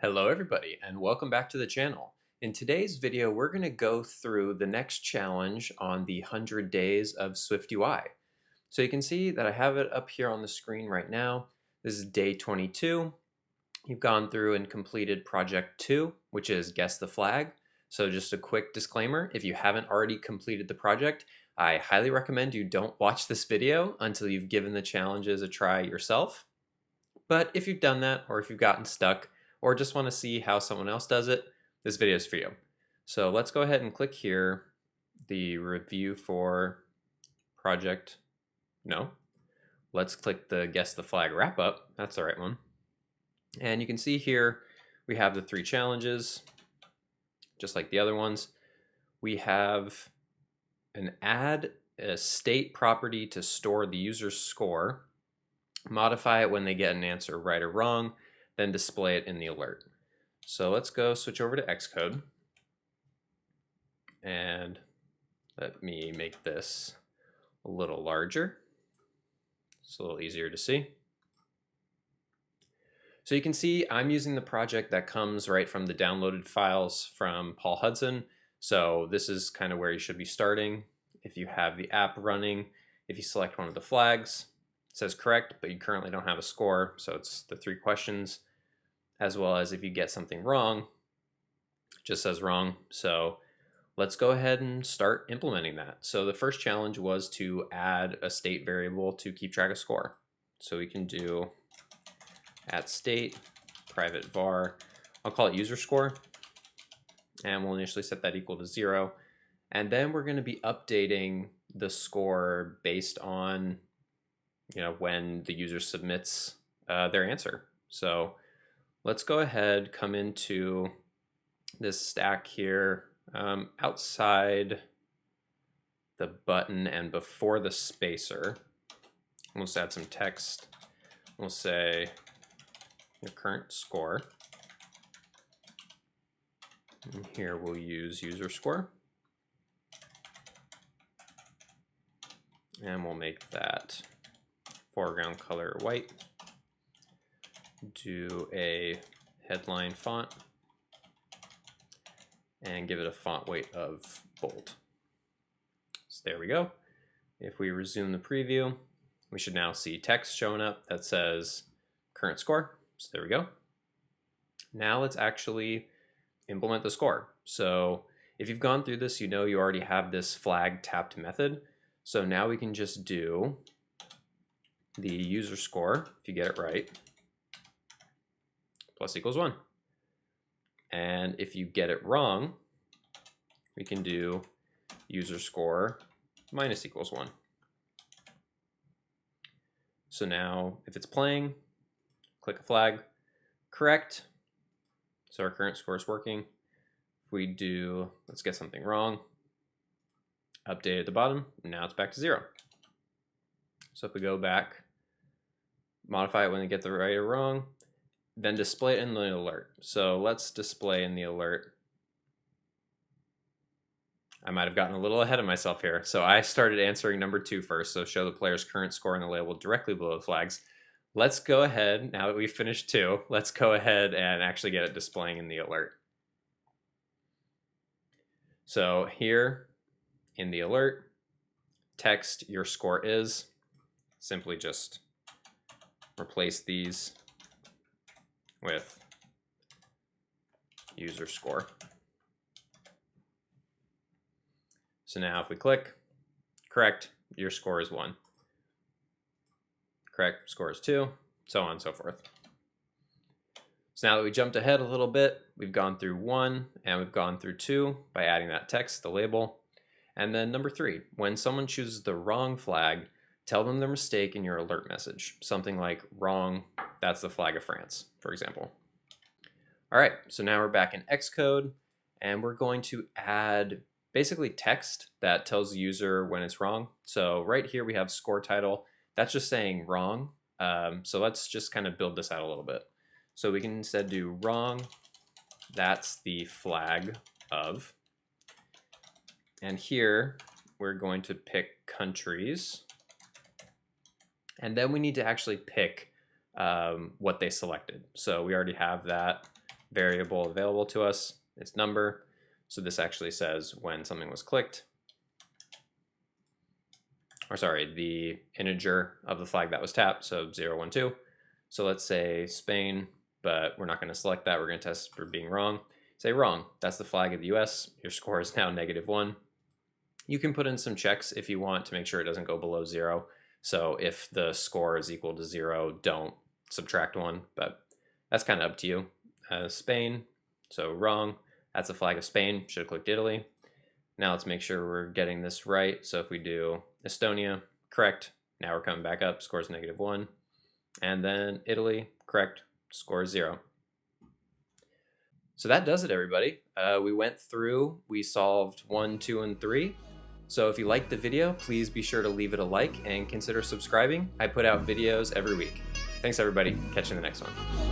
Hello everybody and welcome back to the channel. In today's video we're going to go through the next challenge on the 100 Days of SwiftUI. So you can see that I have it up here on the screen right now. This is day 22. You've gone through and completed project 2, which is guess the flag. So just a quick disclaimer, if you haven't already completed the project, I highly recommend you don't watch this video until you've given the challenges a try yourself. But if you've done that, or if you've gotten stuck, or just want to see how someone else does it, this video is for you. So let's go ahead and click here, the review for project, no. Let's click the guess the flag wrap up, that's the right one. And you can see here, we have the 3 challenges, just like the other ones. We have an add a state property to store the user's score, modify it when they get an answer right or wrong, then display it in the alert. So let's go switch over to Xcode and let me make this a little larger. It's a little easier to see. So you can see I'm using the project that comes right from the downloaded files from Paul Hudson. So this is kind of where you should be starting. If you have the app running, if you select one of the flags, it says correct, but you currently don't have a score. So it's the 3 questions, as well as if you get something wrong, it just says wrong. So let's go ahead and start implementing that. So the first challenge was to add a state variable to keep track of score. So we can do add state, private var, I'll call it user score, and we'll initially set that equal to 0. And then we're going to be updating the score based on when the user submits their answer. So let's go ahead, come into this stack here, outside the button and before the spacer. We'll just add some text. We'll say your current score. And here we'll use user score. And we'll make that foreground color white. Do a headline font and give it a font weight of bold. So there we go. If we resume the preview, we should now see text showing up that says current score. So there we go. Now let's actually implement the score. So if you've gone through this, you already have this flag tapped method. So now we can just do the user score, if you get it right, plus equals 1. And if you get it wrong, we can do user score minus equals 1. So now if it's playing, click a flag, correct. So our current score is working. If we do, let's get something wrong, update at the bottom, now it's back to 0. So if we go back, modify it when they get the right or wrong, then display it in the alert. So let's display in the alert. I might have gotten a little ahead of myself here. So I started answering number 2 first. So show the player's current score in the label directly below the flags. Let's go ahead, now that we've finished 2, let's go ahead and actually get it displaying in the alert. So here in the alert, text your score is, simply just replace these with user score. So now if we click, correct, your score is 1. Correct, score is 2, so on and so forth. So now that we jumped ahead a little bit, we've gone through 1 and we've gone through 2 by adding that text, the label. And then number 3, when someone chooses the wrong flag, tell them their mistake in your alert message. Something like wrong, that's the flag of France, for example. All right, so now we're back in Xcode and we're going to add basically text that tells the user when it's wrong. So right here we have score title. That's just saying wrong. So let's just kind of build this out a little bit. So we can instead do wrong. That's the flag of. And here we're going to pick countries. And then we need to actually pick what they selected. So we already have that. variable available to us. It's number. So this actually says when something was clicked, or sorry, the integer of the flag that was tapped, so 0, 1, 2. So let's say Spain, but we're not going to select that. We're going to test for being wrong. Say wrong. That's the flag of the US. Your score is now -1. You can put in some checks if you want to make sure it doesn't go below 0. So if the score is equal to 0, don't subtract 1, but that's kind of up to you. Spain, so wrong. That's the flag of Spain. Should have clicked Italy. Now let's make sure we're getting this right. So if we do Estonia, correct. Now we're coming back up, scores -1. And then Italy, correct, score 0. So that does it, everybody. We went through, we solved 1, 2, and 3. So if you liked the video, please be sure to leave it a like and consider subscribing. I put out videos every week. Thanks, everybody. Catch you in the next one.